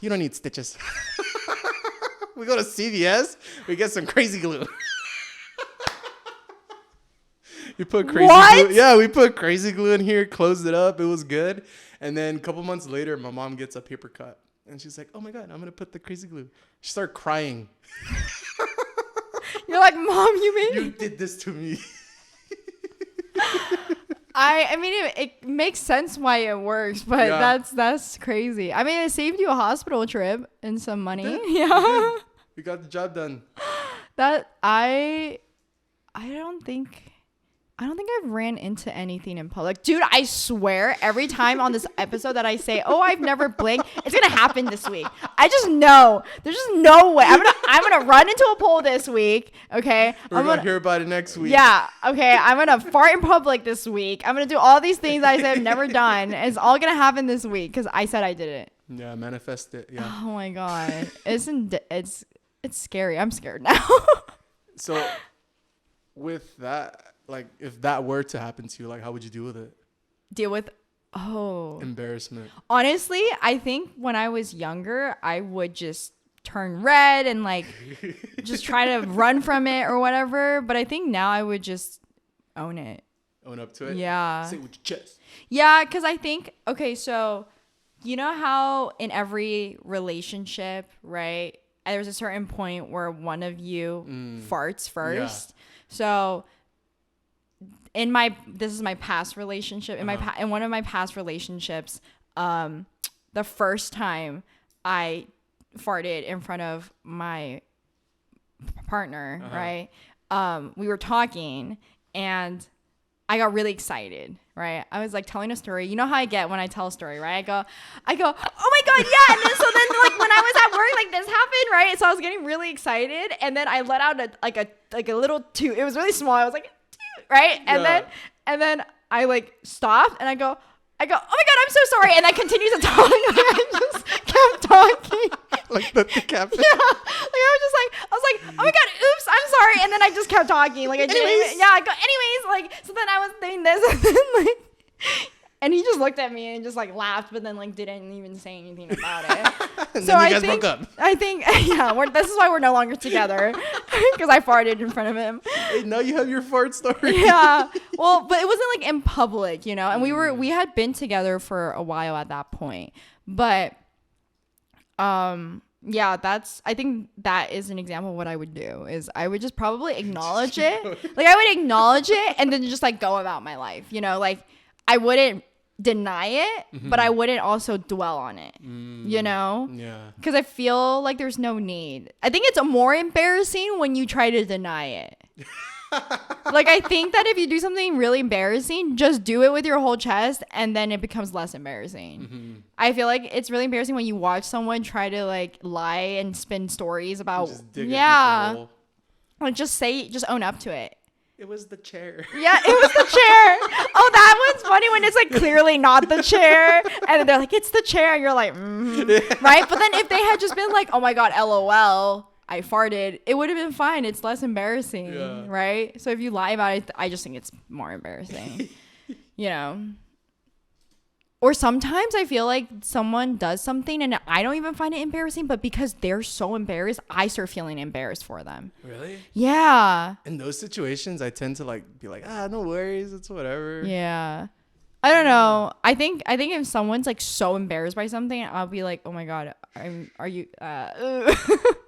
you don't need stitches. We go to CVS. We get some crazy glue. You put crazy glue. Yeah, we put crazy glue in here, closed it up. It was good. And then a couple months later, my mom gets a paper cut. And she's like, oh my God, I'm going to put the crazy glue. She started crying. You're like, Mom, you did this to me. I mean, it makes sense why it works, but that's crazy. I mean, it saved you a hospital trip and some money. Yeah. We got the job done. That I don't think I've ran into anything in public. Dude, I swear every time on this episode that I say, oh, I've never blinked, it's going to happen this week. I just know. There's just no way. I'm going to run into a pole this week. Okay. We're going to hear about it next week. Yeah. Okay. I'm going to fart in public this week. I'm going to do all these things I said I've never done. It's all going to happen this week because I said I did it. Yeah. Manifest it. Yeah. Oh my God. It's scary. I'm scared now. So with that, like, if that were to happen to you, like, how would you deal with it? Embarrassment. Honestly, I think when I was younger, I would just turn red and, like, just try to run from it or whatever. But I think now I would just own it. Own up to it? Yeah. Say it with your chest. Yeah, because I think, okay, so you know how in every relationship, right, there's a certain point where one of you farts first? Yeah. So this is my past relationship. In one of my past relationships, the first time I farted in front of my partner, right? We were talking and I got really excited, right? I was like telling a story. You know how I get when I tell a story, right? I go, oh my God, yeah. And then like when I was at work, like this happened, right? So I was getting really excited, and then I let out a little toot. It was really small. I was like, toot, right? And then I like stopped and I go, oh my God, I'm so sorry. And I continued to talk. I just kept talking. Like the captain. Yeah. Like I was like, oh my God, oops, I'm sorry. And then I just kept talking. Like I didn't even, I go, anyways, like, so then I was doing this and then like, and he just looked at me and just like laughed, but then like didn't even say anything about it. And so then you guys broke up. I think, yeah, this is why we're no longer together, because I farted in front of him. Hey, now you have your fart story. Yeah. Well, but it wasn't like in public, you know, and we had been together for a while at that point, but yeah, I think that is an example of what I would do is I would just probably acknowledge it. Like I would acknowledge it and then just like go about my life, you know, like I wouldn't deny it, but I wouldn't also dwell on it, you know? Yeah. Because I feel like there's no need. I think it's more embarrassing when you try to deny it. Like, I think that if you do something really embarrassing, just do it with your whole chest and then it becomes less embarrassing. I feel like it's really embarrassing when you watch someone try to like lie and spin stories about, like just own up to it. It was the chair. Yeah, it was the chair. Oh, that one's funny when it's like clearly not the chair. And they're like, it's the chair. And you're like, right? But then if they had just been like, oh my God, LOL, I farted, it would have been fine. It's less embarrassing, right? So if you lie about it, I just think it's more embarrassing, you know? Or sometimes I feel like someone does something and I don't even find it embarrassing, but because they're so embarrassed, I start feeling embarrassed for them. Really? Yeah. In those situations, I tend to like be like, no worries, it's whatever. Yeah. I don't know. I think if someone's like so embarrassed by something, I'll be like, oh my God, are you?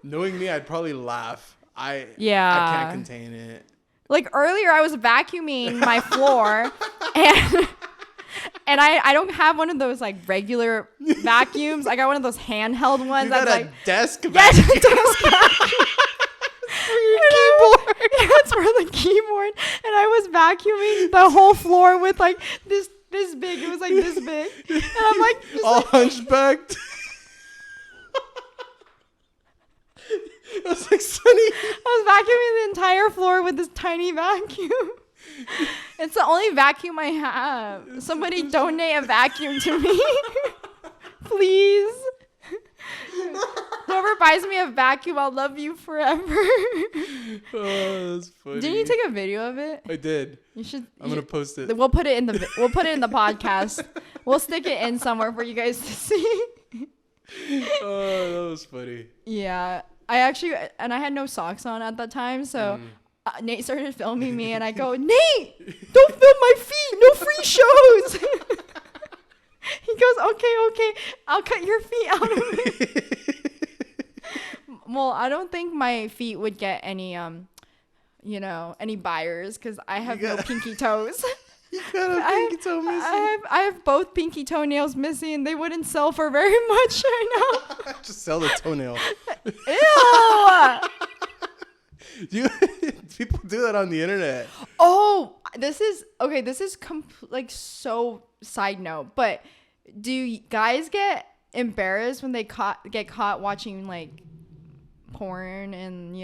Knowing me, I'd probably laugh. I can't contain it. Like earlier, I was vacuuming my floor and I don't have one of those like regular vacuums. I got one of those handheld ones. You got that's a like desk vacuum. Yes, a desk vacuum. For your keyboard. Yeah, it's for the keyboard. And I was vacuuming the whole floor with like this this big. It was like this big. And I'm like, all hunchbacked. It was like Sunny. I was vacuuming the entire floor with this tiny vacuum. It's the only vacuum I have. Somebody donate a vacuum to me. Please. Whoever buys me a vacuum, I'll love you forever. Oh, that's funny. Didn't you take a video of it? I did. You should. I'm gonna post it. We'll put it in the podcast. We'll stick it in somewhere for you guys to see. Oh, that was funny. Yeah, I had no socks on at that time, so Nate started filming me, and I go, Nate, don't film my feet. No free shows. He goes, okay, I'll cut your feet out of it. Well, I don't think my feet would get any, any buyers because I have no pinky toes. You got a pinky toe missing. I have both pinky toenails missing, and they wouldn't sell for very much right now. Just sell the toenail. Ew. People do that on the internet. Oh, this is so side note, but do you guys get embarrassed when they get caught watching like porn and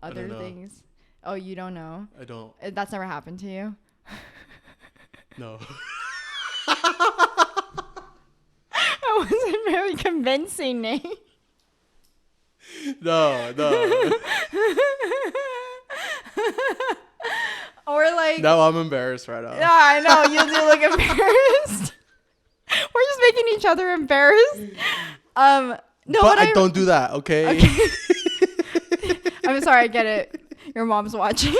other things? Oh, you don't know? I don't. That's never happened to you? No. I wasn't very convincing, Nate. No. Or like. No, I'm embarrassed right now. Yeah, I know. You do look embarrassed. We're just making each other embarrassed. No, but I don't do that. Okay. I'm sorry. I get it. Your mom's watching.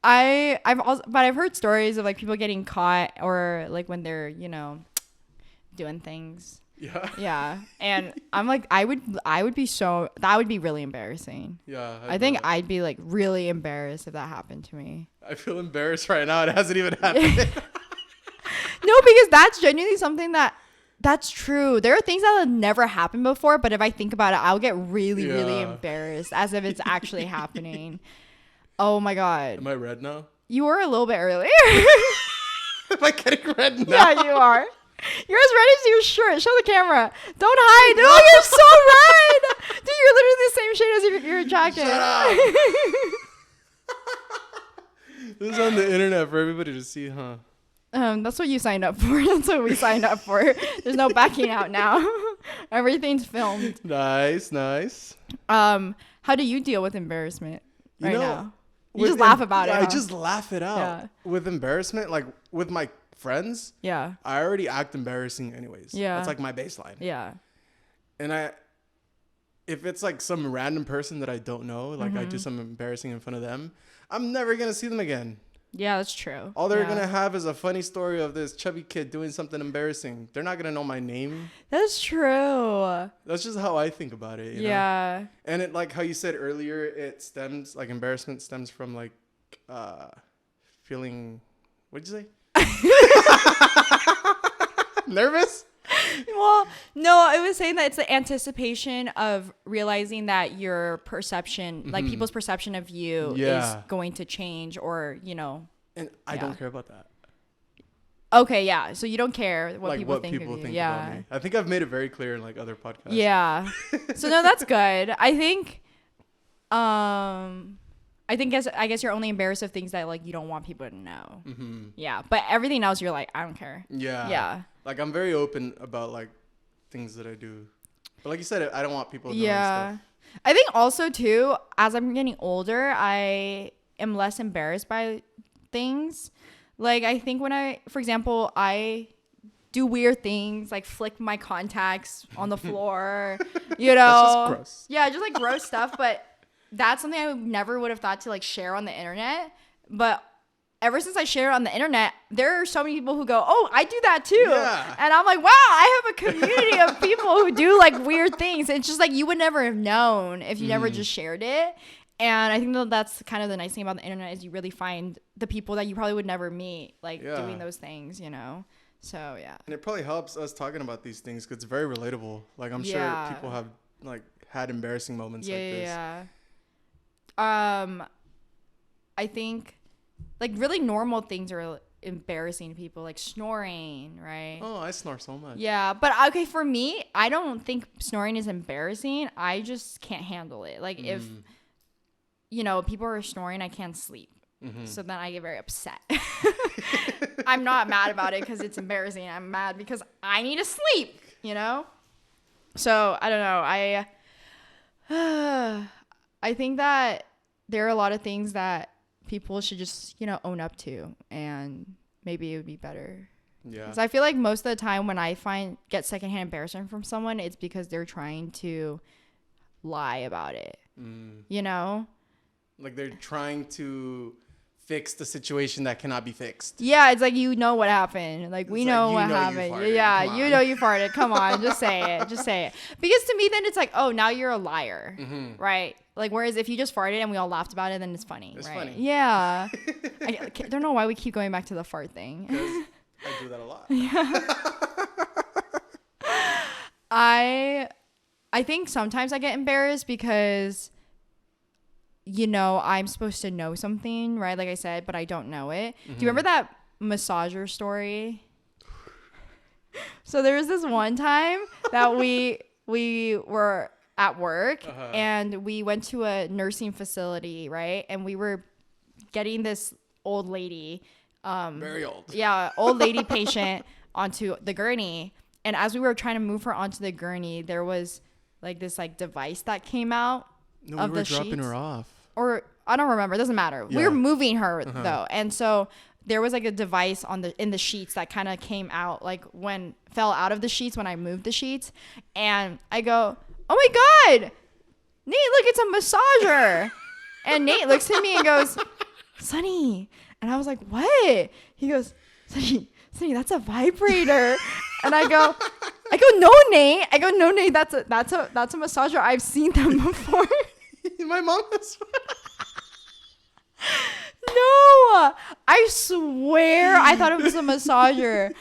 I've heard stories of like people getting caught or like when they're doing things. Yeah. Yeah, and I'm like, I would be that would be really embarrassing. Yeah. I think I'd be like really embarrassed if that happened to me. I feel embarrassed right now. It hasn't even happened. No, because that's genuinely something that's true. There are things that have never happened before, but if I think about it, I'll get really, really embarrassed as if it's actually happening. Oh my God. Am I red now? You were a little bit earlier. Am I getting red now? Yeah, you are. You're as red as your shirt. Show the camera. Don't hide. Oh, you're so red. Dude, you're literally the same shade as your jacket. Shut up. This is on the internet for everybody to see, huh? That's what you signed up for. That's what we signed up for. There's no backing out now. Everything's filmed. Nice. How do you deal with embarrassment now? You just laugh about it. I just laugh it out. Yeah. With embarrassment, like with my friends, yeah, I already act embarrassing anyways. Yeah, that's like my baseline. Yeah, and if it's like some random person that I don't know, like I do something embarrassing in front of them, I'm never gonna see them again. Yeah, that's true. All they're gonna have is a funny story of this chubby kid doing something embarrassing. They're not gonna know my name. That's true. That's just how I think about it. You know? And it, like how you said earlier, embarrassment stems from like feeling. What'd you say? Nervous? Well, no, I was saying that it's the anticipation of realizing that your perception, like people's perception of you is going to change or, And I don't care about that. Okay, yeah. So you don't care what like people what think people of you. think Yeah. about me. I think I've made it very clear in like other podcasts. Yeah. So no, that's good. I think I guess you're only embarrassed of things that like you don't want people to know. Mm-hmm. Yeah, but everything else you're like, I don't care. Yeah. Yeah. Like I'm very open about like things that I do, but like you said, I don't want people to know stuff. I think also too, as I'm getting older, I am less embarrassed by things. Like I think for example, I do weird things like flick my contacts on the floor, That's just gross. Yeah, just like gross stuff, but that's something I never would have thought to like share on the internet. But ever since I share it on the internet, there are so many people who go, oh, I do that too. Yeah. And I'm like, wow, I have a community of people who do like weird things. It's just like you would never have known if you never just shared it. And I think that's kind of the nice thing about the internet is you really find the people that you probably would never meet like doing those things, So, yeah. And it probably helps us talking about these things because it's very relatable. Like I'm sure people have like had embarrassing moments like this. Yeah. I think like really normal things are embarrassing to people, like snoring, right? Oh, I snore so much. Yeah, but okay, for me, I don't think snoring is embarrassing. I just can't handle it. Like if people are snoring, I can't sleep. So then I get very upset. I'm not mad about it because it's embarrassing. I'm mad because I need to sleep, So I don't know. I think that there are a lot of things that people should just, own up to, and maybe it would be better. Yeah. Because I feel like most of the time when I get secondhand embarrassment from someone, it's because they're trying to lie about it. Like they're trying to fix the situation that cannot be fixed. Yeah, it's like what happened. Like we know what happened. Yeah, you farted. Come on, just say it. Just say it. Because to me, then it's like, oh, now you're a liar, right? Like whereas if you just farted and we all laughed about it, then it's funny. It's funny. Yeah. I don't know why we keep going back to the fart thing. Because I do that a lot. Yeah. I think sometimes I get embarrassed because I'm supposed to know something, right? Like I said, but I don't know it. Do you remember that massager story? So there was this one time that we were at work and we went to a nursing facility, right? And we were getting this old lady, very old. Yeah, old lady patient onto the gurney. And as we were trying to move her onto the gurney, there was like this device that came out. No, we were dropping her off. Or I don't remember. It doesn't matter. Yeah. We were moving her though, and so there was like a device in the sheets that kind of came out, like fell out of the sheets when I moved the sheets, and I go, "Oh my God, Nate! Look, it's a massager." And Nate looks at me and goes, "Sonny," and I was like, "What?" He goes, "Sonny, that's a vibrator." And I go, "No, Nate." I go, "No, Nate. That's a massager. I've seen them before." My mom has. No, I swear I thought it was a massager.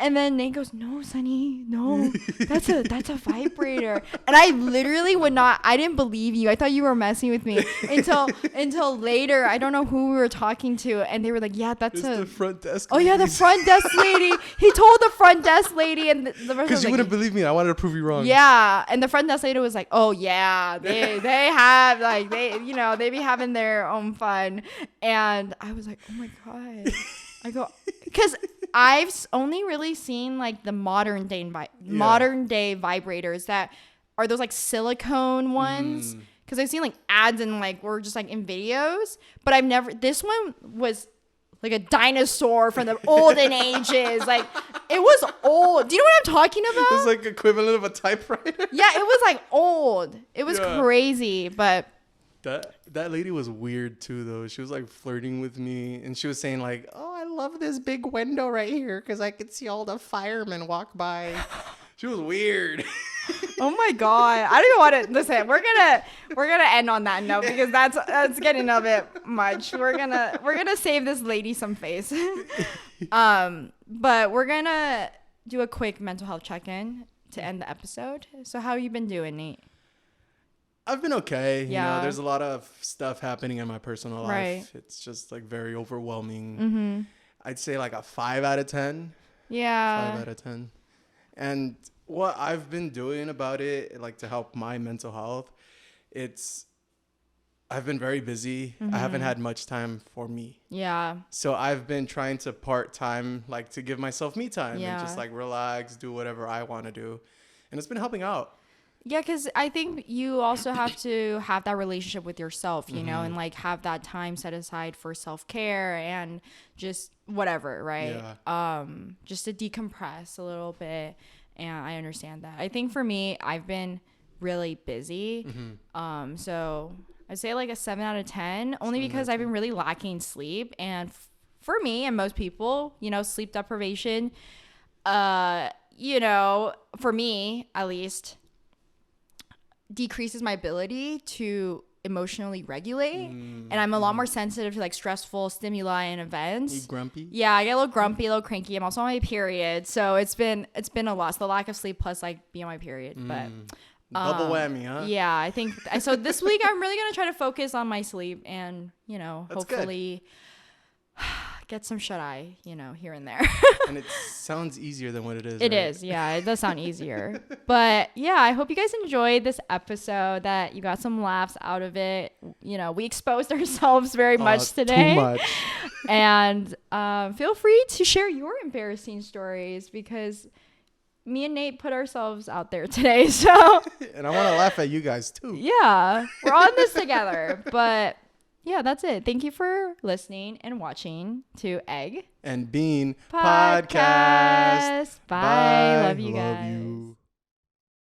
And then Nate goes, "No, Sonny, no, that's a vibrator." And I literally I didn't believe you. I thought you were messing with me until later. I don't know who we were talking to, and they were like, "Yeah, that's the front desk." Oh yeah, the front desk lady. He told the front desk lady, and the because you wouldn't believe me. I wanted to prove you wrong. Yeah, and the front desk lady was like, "Oh yeah, they have they be having their own fun," and I was like, "Oh my God." I go, because I've only really seen like the modern day vibrators that are those like silicone ones. Because I've seen like ads and or just like in videos, but this one was like a dinosaur from the olden ages. Like it was old. Do you know what I'm talking about? It was like equivalent of a typewriter. Yeah, it was like old. It was crazy, but. That lady was weird too, though. She was like flirting with me, and she was saying like, "Oh, I love this big window right here because I could see all the firemen walk by." She was weird. Oh my God, I don't even want to listen. We're gonna end on that note because that's getting a bit much. We're gonna save this lady some face. But we're gonna do a quick mental health check-in to end the episode. So how you been doing, Nate? I've been okay. Yeah. There's a lot of stuff happening in my personal life. Right. It's just like very overwhelming. I'd say like a 5 out of 10. Yeah. 5 out of 10. And what I've been doing about it, like to help my mental health, I've been very busy. I haven't had much time for me. Yeah. So I've been trying to part-time, like to give myself me time and just like relax, do whatever I want to do. And it's been helping out. Yeah, because I think you also have to have that relationship with yourself, you know, and like have that time set aside for self-care and just whatever, right? Yeah. Just to decompress a little bit. And I understand that. I think for me, I've been really busy. So I'd say like a 7 out of 10, only because I've been really lacking sleep. And for me and most people, sleep deprivation, for me at least, decreases my ability to emotionally regulate, and I'm a lot more sensitive to like stressful stimuli and events. You grumpy? Yeah, I get a little grumpy, a little cranky. I'm also on my period, so it's been a lot. So the lack of sleep plus like being on my period, but Double whammy, huh? Yeah, I think so. This week, I'm really gonna try to focus on my sleep and That's hopefully get some shut eye, here and there. And it sounds easier than what it is. It is, yeah. It does sound easier. But yeah, I hope you guys enjoyed this episode, that you got some laughs out of it. We exposed ourselves very much today. Too much. And feel free to share your embarrassing stories, because me and Nate put ourselves out there today. So and I want to laugh at you guys too. Yeah, we're on this together. But yeah, that's it. Thank you for listening and watching to Egg and Bean Podcast. Podcast. Bye. Love you Love guys. you.